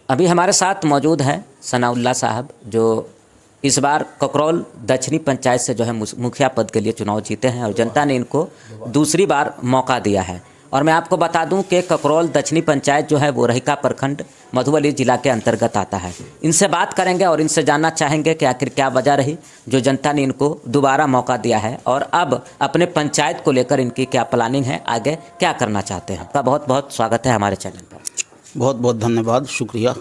अभी हमारे साथ मौजूद हैं सनाउल्लाह साहब, जो इस बार ककरौल दक्षिणी पंचायत से जो है मुखिया पद के लिए चुनाव जीते हैं और जनता ने इनको दूसरी बार मौका दिया है। और मैं आपको बता दूं कि ककरौल दक्षिणी पंचायत जो है वो रहिका प्रखंड मधुबनी जिला के अंतर्गत आता है। इनसे बात करेंगे और इनसे जानना चाहेंगे कि आखिर क्या वजह रही जो जनता ने इनको दोबारा मौका दिया है और अब अपने पंचायत को लेकर इनकी क्या प्लानिंग है, आगे क्या करना चाहते हैं। आपका बहुत बहुत स्वागत है हमारे चैनल पर। बहुत बहुत धन्यवाद, शुक्रिया।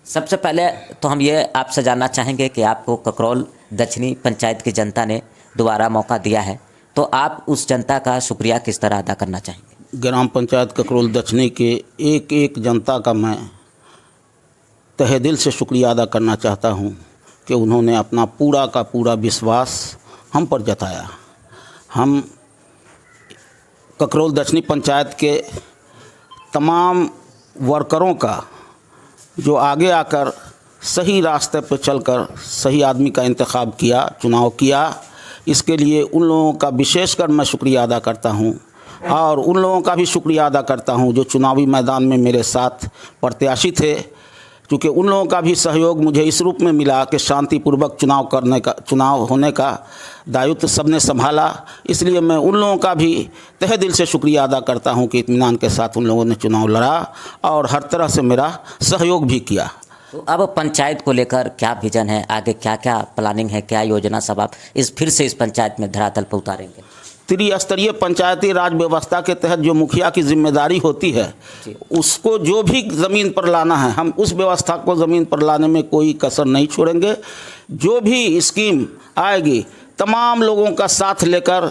सबसे पहले तो हम ये आपसे जानना चाहेंगे कि आपको ककरौल दक्षिणी पंचायत की जनता ने दोबारा मौका दिया है, तो आप उस जनता का शुक्रिया किस तरह अदा करना चाहेंगे? ग्राम पंचायत ककरौल दक्षिणी के एक एक जनता का मैं तहे दिल से शुक्रिया अदा करना चाहता हूँ कि उन्होंने अपना पूरा का पूरा विश्वास हम पर जताया। हम ककरौल दक्षिणी पंचायत के तमाम वर्करों का जो आगे आकर सही रास्ते पर चलकर सही आदमी का इंतखाब किया, चुनाव किया, इसके लिए उन लोगों का विशेषकर मैं शुक्रिया अदा करता हूं। और उन लोगों का भी शुक्रिया अदा करता हूं जो चुनावी मैदान में मेरे साथ प्रत्याशी थे, क्योंकि उन लोगों का भी सहयोग मुझे इस रूप में मिला कि शांतिपूर्वक चुनाव होने का दायित्व सबने संभाला। इसलिए मैं उन लोगों का भी तहे दिल से शुक्रिया अदा करता हूं कि इत्मीनान के साथ उन लोगों ने चुनाव लड़ा और हर तरह से मेरा सहयोग भी किया। तो अब पंचायत को लेकर क्या विजन है, आगे क्या क्या प्लानिंग है, क्या योजना सब आप फिर से इस पंचायत में धरातल पर उतारेंगे? त्रिस्तरीय पंचायती राज व्यवस्था के तहत जो मुखिया की जिम्मेदारी होती है, उसको जो भी ज़मीन पर लाना है, हम उस व्यवस्था को ज़मीन पर लाने में कोई कसर नहीं छोड़ेंगे। जो भी स्कीम आएगी तमाम लोगों का साथ लेकर,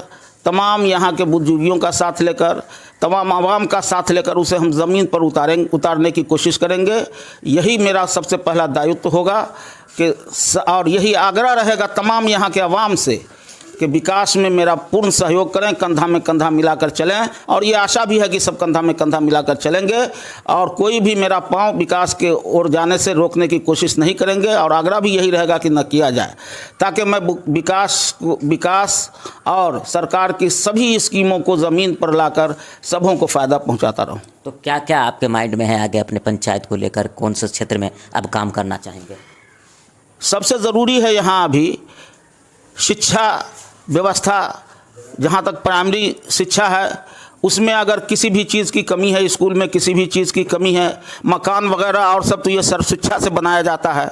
तमाम यहाँ के बुजुर्गों का साथ लेकर, तमाम आवाम का साथ लेकर उसे हम ज़मीन पर उतारने की कोशिश करेंगे। यही मेरा सबसे पहला दायित्व होगा कि और यही आग्रह रहेगा तमाम यहाँ के आवाम से कि विकास में मेरा पूर्ण सहयोग करें, कंधा में कंधा मिलाकर चलें। और ये आशा भी है कि सब कंधा में कंधा मिलाकर चलेंगे और कोई भी मेरा पांव विकास के ओर जाने से रोकने की कोशिश नहीं करेंगे। और आग्रह भी यही रहेगा कि न किया जाए, ताकि मैं विकास और सरकार की सभी स्कीमों को ज़मीन पर लाकर सबों को फ़ायदा पहुँचाता रहूँ। तो क्या क्या आपके माइंड में है आगे अपने पंचायत को लेकर, कौन से क्षेत्र में अब काम करना चाहेंगे? सबसे ज़रूरी है यहाँ अभी शिक्षा व्यवस्था। जहाँ तक प्राइमरी शिक्षा है उसमें अगर किसी भी चीज़ की कमी है, स्कूल में किसी भी चीज़ की कमी है, मकान वगैरह और सब, तो ये सर्व शिक्षा से बनाया जाता है,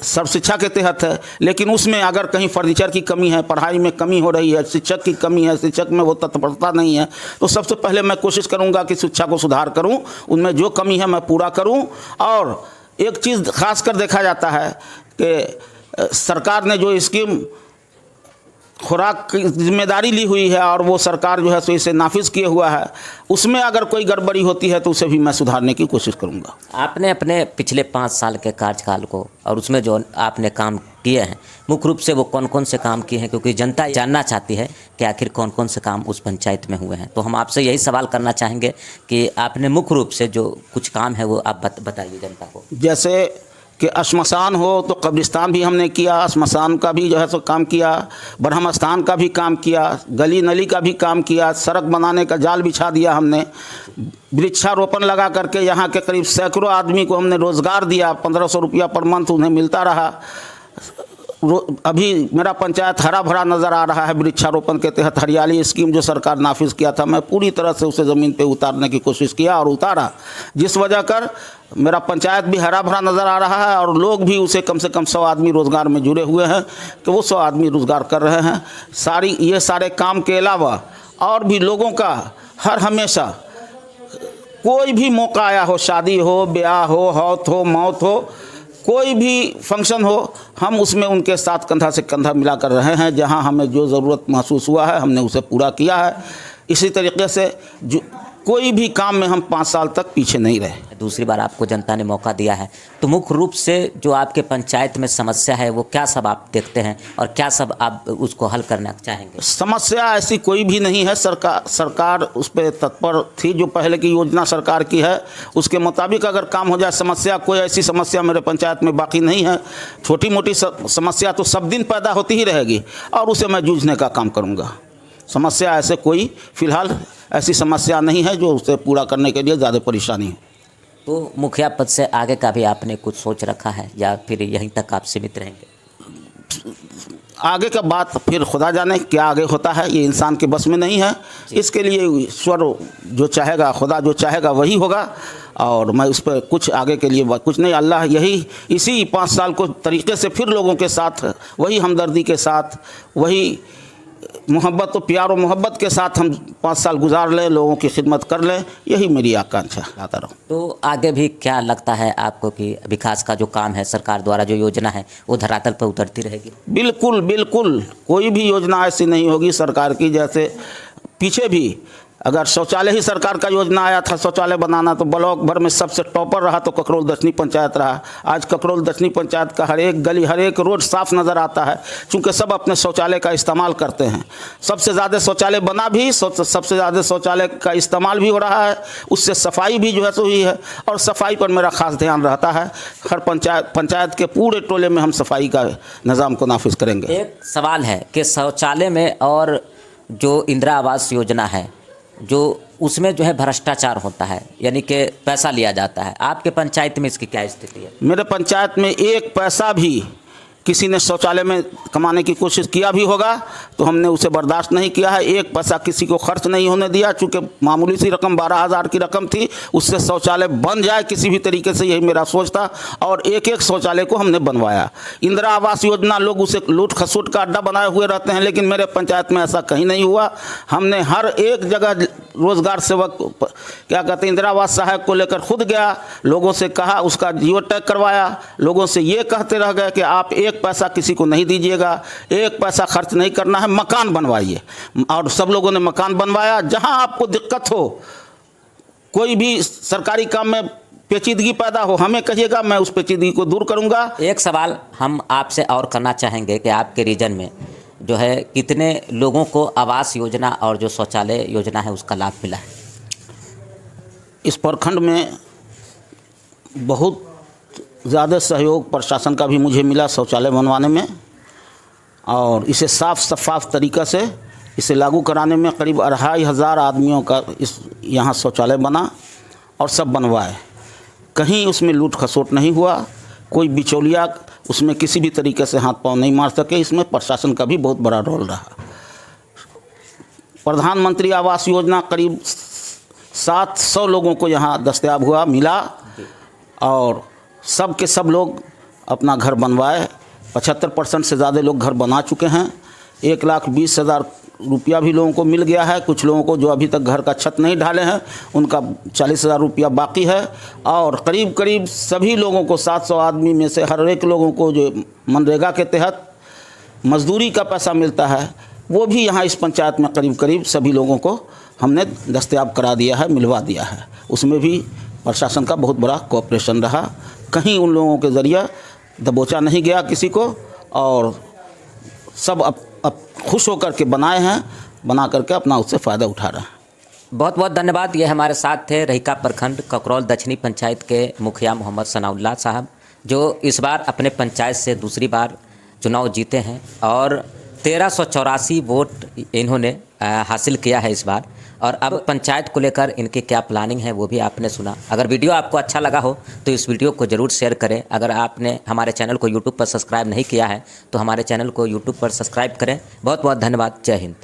सर्व शिक्षा के तहत है। लेकिन उसमें अगर कहीं फर्नीचर की कमी है, पढ़ाई में कमी हो रही है, शिक्षक की कमी है, शिक्षक में वो तत्परता नहीं है, तो सबसे पहले मैं कोशिश करूँगा कि शिक्षा को सुधार करूँ, उनमें जो कमी है मैं पूरा करूँ। और एक चीज़ खासकर देखा जाता है कि सरकार ने जो स्कीम खुराक की जिम्मेदारी ली हुई है और वो सरकार जो है सो इसे नाफिज किए हुआ है, उसमें अगर कोई गड़बड़ी होती है तो उसे भी मैं सुधारने की कोशिश करूंगा। आपने अपने पिछले 5 साल के कार्यकाल को और उसमें जो आपने काम किए हैं, मुख्य रूप से वो कौन कौन से काम किए हैं, क्योंकि जनता जानना चाहती है कि आखिर कौन कौन से काम उस पंचायत में हुए हैं। तो हम आपसे यही सवाल करना चाहेंगे कि आपने मुख्य रूप से जो कुछ काम है वो आप बताइए जनता को। जैसे कि श्मशान हो तो कब्रिस्तान भी हमने किया, श्मशान का भी जो है सो काम किया, ब्रह्म स्थान का भी काम किया, गली नली का भी काम किया, सड़क बनाने का जाल बिछा दिया हमने, वृक्षारोपण लगा करके यहाँ के करीब सैकड़ों आदमी को हमने रोज़गार दिया, 1500 रुपया पर मंथ उन्हें मिलता रहा। अभी मेरा पंचायत हरा भरा नज़र आ रहा है। वृक्षारोपण के तहत हरियाली स्कीम जो सरकार नाफिज किया था, मैं पूरी तरह से उसे ज़मीन पे उतारने की कोशिश किया और उतारा, जिस वजह कर मेरा पंचायत भी हरा भरा नज़र आ रहा है और लोग भी उसे कम से कम 100 आदमी रोज़गार में जुड़े हुए हैं कि वो 100 आदमी रोज़गार कर रहे हैं। ये सारे काम के अलावा और भी लोगों का हर हमेशा कोई भी मौका आया हो, शादी हो, ब्याह हो, हौत हो, मौत हो, कोई भी फंक्शन हो, हम उसमें उनके साथ कंधा से कंधा मिलाकर रहे हैं। जहां हमें जो ज़रूरत महसूस हुआ है हमने उसे पूरा किया है। इसी तरीके से जो कोई भी काम में हम 5 साल तक पीछे नहीं रहे। दूसरी बार आपको जनता ने मौका दिया है, तो मुख्य रूप से जो आपके पंचायत में समस्या है वो क्या सब आप देखते हैं और क्या सब आप उसको हल करना चाहेंगे? समस्या ऐसी कोई भी नहीं है। सरकार उस पर तत्पर थी। जो पहले की योजना सरकार की है उसके मुताबिक अगर काम हो जाए, समस्या कोई ऐसी समस्या मेरे पंचायत में बाकी नहीं है। छोटी मोटी समस्या तो सब दिन पैदा होती ही रहेगी और उसे मैं जूझने का काम करूँगा। समस्या ऐसे कोई फ़िलहाल ऐसी समस्या नहीं है जो उसे पूरा करने के लिए ज़्यादा परेशानी है। तो मुखिया पद से आगे का भी आपने कुछ सोच रखा है या फिर यहीं तक आप सीमित रहेंगे? आगे का बात फिर खुदा जाने क्या आगे होता है, ये इंसान के बस में नहीं है। इसके लिए ईश्वर जो चाहेगा, खुदा जो चाहेगा वही होगा। और मैं उस पर कुछ आगे के लिए कुछ नहीं, अल्लाह यही इसी 5 साल को तरीके से फिर लोगों के साथ वही हमदर्दी के साथ, वही मोहब्बत और प्यार और मोहब्बत के साथ हम 5 साल गुजार लें, लोगों की खिदमत कर लें, यही मेरी आकांक्षा आता रहूँ। तो आगे भी क्या लगता है आपको कि विकास का जो काम है, सरकार द्वारा जो योजना है, वो धरातल पर उतरती रहेगी? बिल्कुल बिल्कुल, कोई भी योजना ऐसी नहीं होगी सरकार की। जैसे पीछे भी अगर शौचालय ही सरकार का योजना आया था शौचालय बनाना, तो ब्लॉक भर में सबसे टॉपर रहा तो ककरोल दक्षिणी पंचायत रहा। आज ककरोल दक्षिणी पंचायत का हर एक गली, हर एक रोड साफ नज़र आता है, क्योंकि सब अपने शौचालय का इस्तेमाल करते हैं। सबसे ज़्यादा शौचालय बना भी, सबसे ज़्यादा शौचालय का इस्तेमाल भी हो रहा है, उससे सफाई भी जो है सो हुई है। और सफाई पर मेरा खास ध्यान रहता है। हर पंचायत के पूरे टोले में हम सफाई का निज़ाम को नाफिज करेंगे। एक सवाल है कि शौचालय में और जो इंदिरा आवास योजना है, जो उसमें जो है भ्रष्टाचार होता है, यानी कि पैसा लिया जाता है। आपके पंचायत में इसकी क्या स्थिति है? मेरे पंचायत में एक पैसा भी किसी ने शौचालय में कमाने की कोशिश किया भी होगा तो हमने उसे बर्दाश्त नहीं किया है। एक पैसा किसी को खर्च नहीं होने दिया, चूँकि मामूली सी रकम 12,000 की रकम थी, उससे शौचालय बन जाए किसी भी तरीके से, यही मेरा सोच था। और एक एक शौचालय को हमने बनवाया। इंदिरा आवास योजना लोग उसे लूट खसूट का अड्डा बनाए हुए रहते हैं, लेकिन मेरे पंचायत में ऐसा कहीं नहीं हुआ। हमने हर एक जगह रोजगार सेवक, क्या कहते हैं, इंदिरा आवास सहायक को लेकर खुद गया, लोगों से कहा, उसका जियो टैग करवाया, लोगों से ये कहते रह गए कि आप एक पैसा किसी को नहीं दीजिएगा, एक पैसा खर्च नहीं करना है, मकान बनवाइए। और सब लोगों ने मकान बनवाया। जहां आपको दिक्कत हो, कोई भी सरकारी काम में पेचीदगी पैदा हो, हमें कहिएगा, मैं उस पेचीदगी को दूर करूंगा। एक सवाल हम आपसे और करना चाहेंगे कि आपके रीजन में जो है कितने लोगों को आवास योजना और जो शौचालय योजना है उसका लाभ मिला है? इस प्रखंड में बहुत ज़्यादा सहयोग प्रशासन का भी मुझे मिला शौचालय बनवाने में, और इसे साफ शफाफ तरीक़ा से इसे लागू कराने में करीब 2,500 आदमियों का इस यहाँ शौचालय बना और सब बनवाए। कहीं उसमें लूट खसोट नहीं हुआ, कोई बिचौलिया उसमें किसी भी तरीके से हाथ पांव नहीं मार सके। इसमें प्रशासन का भी बहुत बड़ा रोल रहा। प्रधानमंत्री आवास योजना करीब 700 लोगों को यहाँ दस्तयाब हुआ, मिला, और सब के सब लोग अपना घर बनवाए। 75% से ज़्यादा लोग घर बना चुके हैं। 1,20,000 रुपया भी लोगों को मिल गया है। कुछ लोगों को जो अभी तक घर का छत नहीं ढाले हैं उनका 40,000 रुपया बाकी है। और करीब करीब सभी लोगों को, 700 आदमी में से हर एक लोगों को जो मनरेगा के तहत मजदूरी का पैसा मिलता है, वो भी यहाँ इस पंचायत में करीब करीब सभी लोगों को हमने दस्तयाब करा दिया है, मिलवा दिया है। उसमें भी प्रशासन का बहुत बड़ा कोऑपरेशन रहा। कहीं उन लोगों के ज़रिए दबोचा नहीं गया किसी को, और सब अब खुश होकर के बनाए हैं, बना करके अपना उससे फ़ायदा उठा रहे हैं। बहुत बहुत धन्यवाद। ये हमारे साथ थे रहीका प्रखंड ककरौल दक्षिणी पंचायत के मुखिया मोहम्मद सनाउल्लाह साहब, जो इस बार अपने पंचायत से दूसरी बार चुनाव जीते हैं और 1384 वोट इन्होंने हासिल किया है इस बार। और अब पंचायत को लेकर इनकी क्या प्लानिंग है वो भी आपने सुना। अगर वीडियो आपको अच्छा लगा हो तो इस वीडियो को ज़रूर शेयर करें। अगर आपने हमारे चैनल को यूट्यूब पर सब्सक्राइब नहीं किया है तो हमारे चैनल को यूट्यूब पर सब्सक्राइब करें। बहुत बहुत धन्यवाद। जय हिंद।